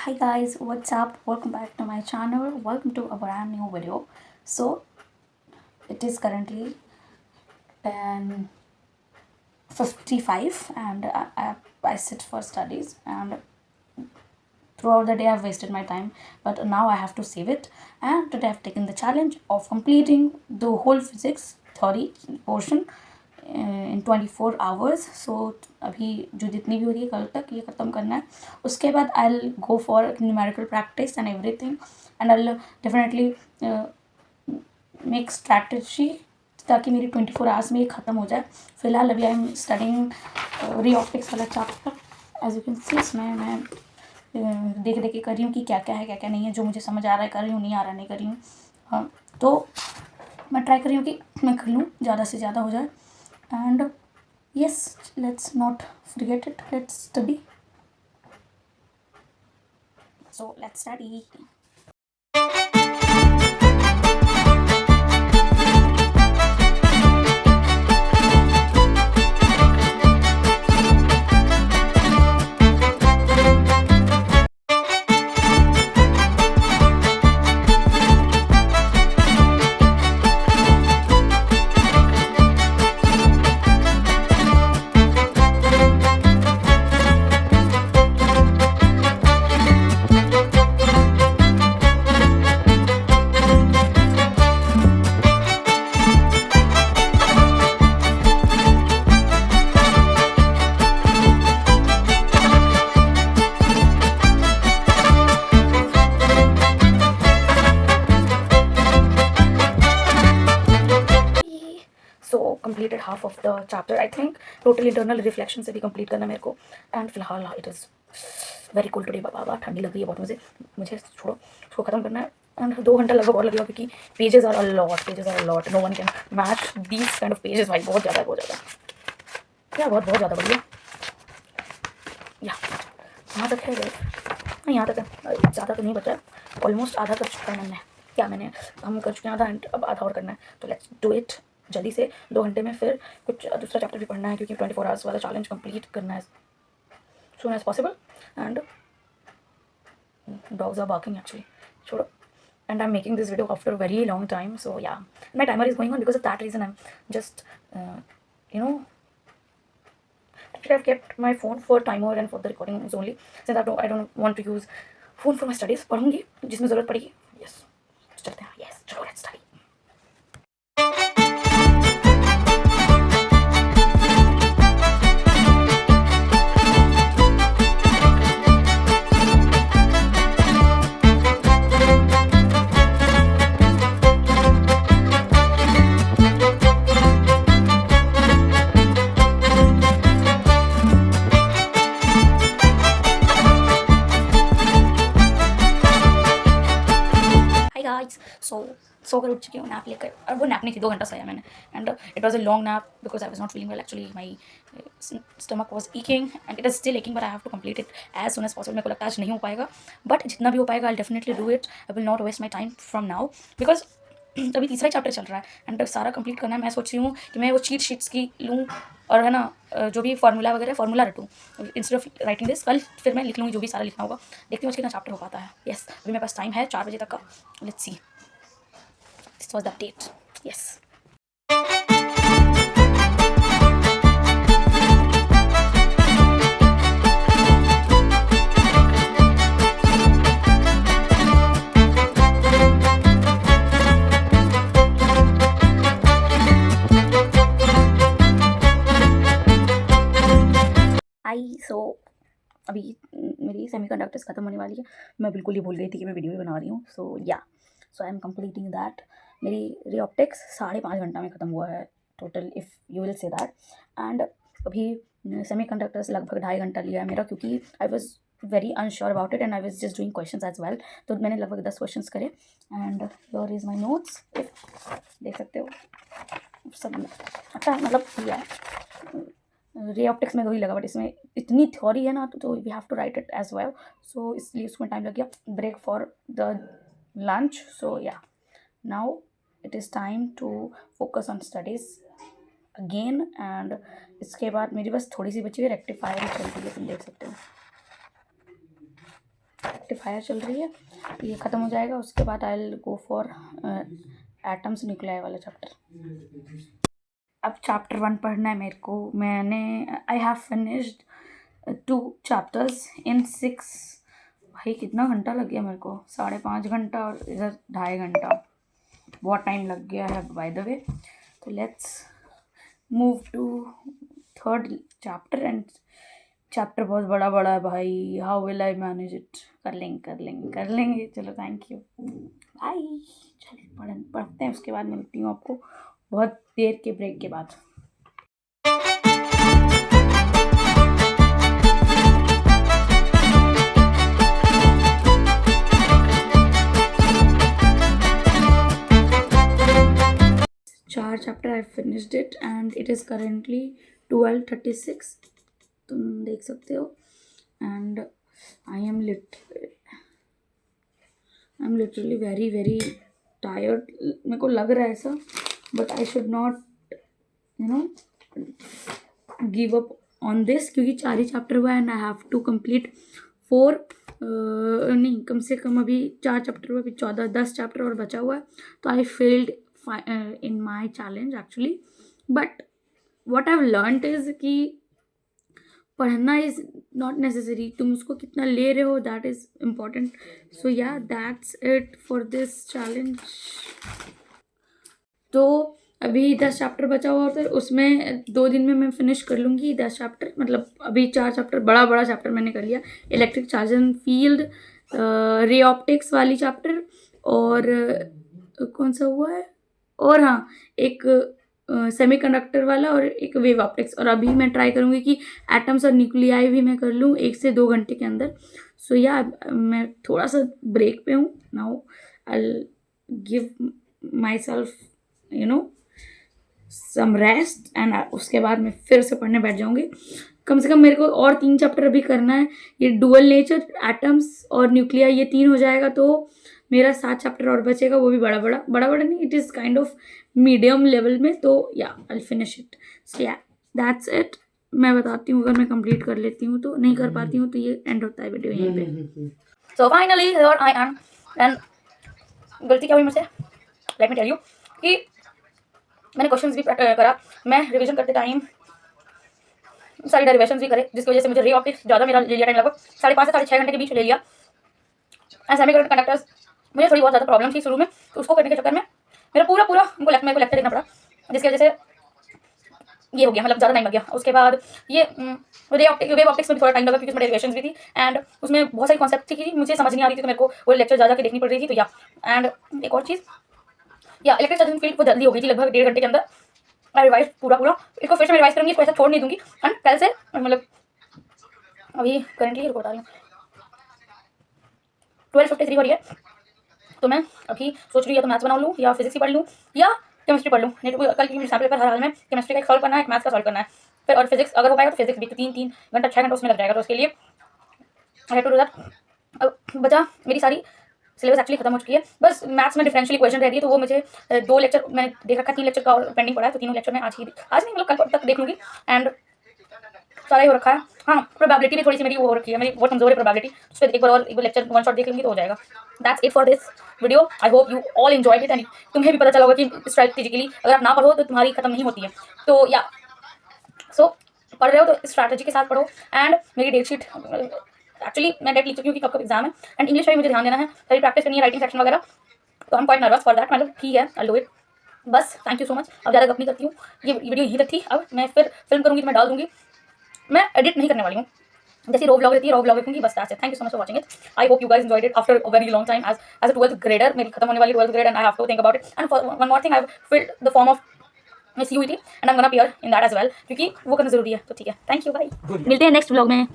Hi guys, what's up? Welcome back to my channel. Welcome to a brand new video. So it is currently 10:55 and I sit for studies, and throughout the day I've wasted my time, but now I have to save it. And today I've taken the challenge of completing the whole physics theory portion in 24 hours. सो अभी जो जितनी भी हो रही है कल तक ये ख़त्म करना है. उसके बाद I go for numerical practice and everything, and I definitely make strategy ताकि मेरी 24 hours में ये ख़त्म हो जाए. फ़िलहाल अभी I am studying ray optics वाला चैप्टर. एज यू कैन सी इसमें मैं देख देख के कर रही हूँ कि क्या क्या है क्या क्या नहीं है. जो मुझे समझ आ रहा है कर रही हूँ, नहीं आ रहा नहीं कर रही हूँ. हाँ, तो मैं ट्राई कर रही हूँ कि मैं कर लूँ, ज़्यादा से ज़्यादा हो जाए. And yes, let's not forget it, let's study. So let's study. So completed half of the chapter. I think total internal reflection से भी कंप्लीट करना मेरे को. एंड फिलहाल it is very cool today. बाबा ठंडी लग रही है बहुत मुझे छोड़ो, उसको ख़त्म करना है. एंड 2 घंटा लगभग और लगेगा क्योंकि pages are a lot. No one can match these kind of pages. भाई बहुत ज़्यादा क्या बहुत ज़्यादा बढ़िया. या यहाँ तक है नहीं, यहाँ तक है. ज़्यादा तो नहीं बचा है, ऑलमोस्ट आधा कर चुका है हम कर चुके हैं आधा. एंड अब आधा और करना है. तो लेट्स डू इट जल्दी से. 2 घंटे में फिर कुछ दूसरा चैप्टर भी पढ़ना है क्योंकि 24 hours वाला चैलेंज कंप्लीट करना है soon as possible. And dogs are barking actually. छोड़ो. And I'm making this video after a very long time, so yeah, my timer is going on. Because of that reason I'm just actually I've kept my phone for timer and for the recordings only, since I don't want to use phone for my studies. पढ़ूंगी जिसमें ज़रूरत पड़ेगी. Yes, चलते हैं. Yes, चलो let's study. सो कर उठ चुकी हूँ नैप लेकर. और वो नैप नहीं थी, 2 घंटा सोया मैंने. And it was a long nap because I was not feeling well. Actually my stomach was aching and it is still aching, but I have to complete it as soon as possible. मेरे को लगता है आज नहीं हो पाएगा, but जितना भी हो पाएगा I definitely do it. I will not waste my time from now because अभी तीसरा चैप्टर चल रहा है एंड सारा कंप्लीट करना है. मैं सोच रही हूँ कि मैं वो चीट शीट्स की लूँ और है ना जो भी फार्मूला वगैरह फार्मूला रटूँ इंस्टेड ऑफ राइटिंग दिस. कल फिर मैं लिख लूँगी जो भी सारा लिखना होगा. देखती हूँ कितना चैप्टर हो पाता है. यस, अभी मेरे पास टाइम है 4 बजे तक का. Let's see. This was the update. Yes. So अभी मेरी सेमीकंडक्टर्स ख़त्म होने वाली है. मैं बिल्कुल ही भूल गई थी कि मैं वीडियो भी बना रही हूँ. So I am completing that. मेरी री ऑप्टिक्स 5.5 घंटा में ख़त्म हुआ है total, if you will say that. And अभी सेमीकंडक्टर्स लगभग 2.5 घंटा लिया है मेरा, क्योंकि I was very unsure about it and I was just doing question as well. तो मैंने लगभग 10 क्वेश्चन करे. And your is my notes, देख सकते हो सब. अच्छा मतलब किया है. रे ऑप्टिक्स में 2 ही लगा, बट इसमें इतनी थ्योरी है ना तो we have to write it as well. So इसलिए उसमें टाइम लग गया. Break for the lunch. So yeah, now it is time to focus on studies again. And इसके बाद मेरी बस थोड़ी सी बची हुई रेक्टिफायर चल रही है, तुम देख सकते हो. एम्पलीफायर चल रही है, ये ख़त्म हो जाएगा उसके बाद I will go for atoms nuclei वाला चैप्टर। अब चैप्टर 1 पढ़ना है मेरे को। मैंने I have finished 2 chapters in 6। भाई कितना घंटा लग गया मेरे को, 5.5 घंटा और इधर 2.5 घंटा, बहुत टाइम लग गया है बाय द वे। तो let's move to 3rd chapter. And chapter बहुत बड़ा बड़ा है भाई, how will I manage it. कर लेंगे। चलो थैंक यू, बाय। चलो पढ़ते हैं, उसके बाद मिलती हूँ आपको बहुत देर के ब्रेक के बाद। चार chapter I finished it and it is currently 12:36, तुम देख सकते हो। And I am literally very very tired. मेरे को लग रहा है ऐसा, but I should not give up on this, क्योंकि 4 ही चैप्टर हुआ है and I have to complete 4 नहीं, कम से कम अभी 4 चैप्टर हुआ, अभी 10 चैप्टर और बचा हुआ है। तो I failed in my challenge actually, but what I've learned is कि पढ़ना is not necessary, तुम उसको कितना ले रहे हो that is important. So yeah, that's it for this challenge. तो अभी 10 चैप्टर बचा हुआ होता है, उसमें 2 दिन में मैं फिनिश कर लूँगी 10 चैप्टर। मतलब अभी 4 चैप्टर बड़ा चैप्टर मैंने कर लिया, electric charge and field, ray optics वाली चैप्टर, और कौन सा हुआ है, और हाँ एक सेमीकंडक्टर वाला और एक वेव ऑप्टिक्स। और अभी मैं ट्राई करूँगी कि एटम्स और न्यूक्लियाई भी मैं कर लूँ 1 से 2 घंटे के अंदर। सो या मैं थोड़ा सा ब्रेक पे हूँ now, I give myself some rest and उसके बाद मैं फिर से पढ़ने बैठ जाऊँगी। कम से कम मेरे को और 3 चैप्टर अभी करना है। ये डुअल नेचर, एटम्स और न्यूक्लिया, ये 3 हो जाएगा तो मेरा 7 चैप्टर और बचेगा, वो भी बड़ा नहीं, it is kind of medium level में। तो या आई फिनिश इट। सो या दैट्स इट। मैं बताती हूँ, अगर मैं कंप्लीट कर लेती हूँ तो, नहीं कर पाती हूँ तो ये एंड होता है वीडियो यहीं पे। So finally here I am. And गलती क्या हुई मुझसे, लेट मी टेल यू, कि मैंने क्वेश्चंस भी करा, मैं रिवीजन करते टाइम सारी डेरिवेशंस भी करे, जिसकी वजह से मुझे रे ऑप्टिक्स ज़्यादा मेरा ले लिया टाइम, लगभग 5.5 से 6.5 घंटे के बीच ले लिया। एंड सेमीकंडक्टर्स मुझे थोड़ी बहुत ज़्यादा प्रॉब्लम थी शुरू में, तो उसको करने के चक्कर में मेरा पूरा मेरे को लेक्चर देखना पड़ा, जिसकी वजह से ये हो गया, मतलब ज़्यादा टाइम लग गया। उसके बाद ये वेव ऑप्टिक्स में थोड़ा टाइम लगा, क्योंकि उसमें डेरिवेशंस भी थी एंड उसमें बहुत सारी कॉन्सेप्ट थी कि मुझे समझ नहीं आ रही थी, तो मेरे को वो लेक्चर ज़्यादा के देखनी पड़ रही थी। तो या एंड एक और चीज़, या इलेक्ट्रिक चार्जिंग फील्ड वो जल्दी हो गई थी, लगभग 1.5 घंटे के अंदर। मैं रिवाइज पूरा इसको फिर से मैं रिवाइज करूँगी, इसको ऐसा छोड़ नहीं दूँगी। एंड कल से मतलब अभी करेंटली ये बता रही हूँ 12:53 हो रही है, तो मैं अभी सोच रही हूँ या तो मैथ्स बना लूँ या फिजिक्स ही पढ़ लूँ या केमिस्ट्री पढ़ लूँ। नहीं तो कल की सैम्पल पेपर हर हाल में केमिस्ट्री का एक सॉल्व करना है, एक मैथ्स का सॉल्व करना है, फिर और फिजिक्स अगर हो पाएगा तो फिजिक्स भी 3 घंटा 6 घंटा उसमें लग जाएगा। तो उसके लिए I have to do that. अब बचा मेरी सारी सिलेबस एक्चुअली खत्म हो चुकी है, बस मैथ्स में डिफरेंशियल इक्वेशन रह रही है, तो वो मुझे 2 लेक्चर मैंने देख रखा है, 3 लेक्चर का और पेंडिंग पड़ा है, तो तीनों लेक्चर मैं आज नहीं मतलब कल तक देख लूँगी। एंड सारा ही हो रखा है। हाँ, प्रोबेबिलिटी भी थोड़ी सी मेरी वो हो रखी है, मेरी बहुत कमजोर है प्रोबेबिलिटी, उस पर एक बार और एक लेक्चर 1 शॉट देख लूँगी तो हो जाएगा। That's it for this video. I hope you all enjoyed it and तुम्हें भी पता चला होगा कि स्ट्रैटेजिकली अगर आप ना पढ़ो तो तुम्हारी खत्म नहीं होती है। तो या सो पढ़ रहे हो तो स्ट्रैटेजी के साथ पढ़ो। एंड मेरी डेट शीट एक्चुअली मैं डेट लिख चुकी हूँ कि कब एग्जाम है, एंड इंग्लिश में भी मुझे ध्यान देना है, सारी प्रैक्टिस करनी है, राइटिंग सेक्शन वगैरह। तो I am quite nervous for that, मतलब ठीक है, आई डू इट। बस थैंक यू सो मच। अब ज़्यादा गप नहीं करती हूँ, ये वीडियो यहीं तक थी। अब मैं फिर फिल्म करूँगी तो मैं डाल दूँगी, मैं एडिट नहीं करने वाली हूँ, जैसे रो व्लॉग रहती है रो व्लॉग रखूँगी, बस that's it. Thank you so much for watching it. I hope you guys enjoyed it after a very long time as a 12th grader. मेरी खत्म होने वाली 12th grade and I have to think about it. And one more thing, I have filled the form of CUET and I am gonna appear in that as well, क्योंकि वो करना जरूरी है। तो ठीक है, थैंक यू, बाय, मिलते हैं नेक्स्ट व्लॉग में।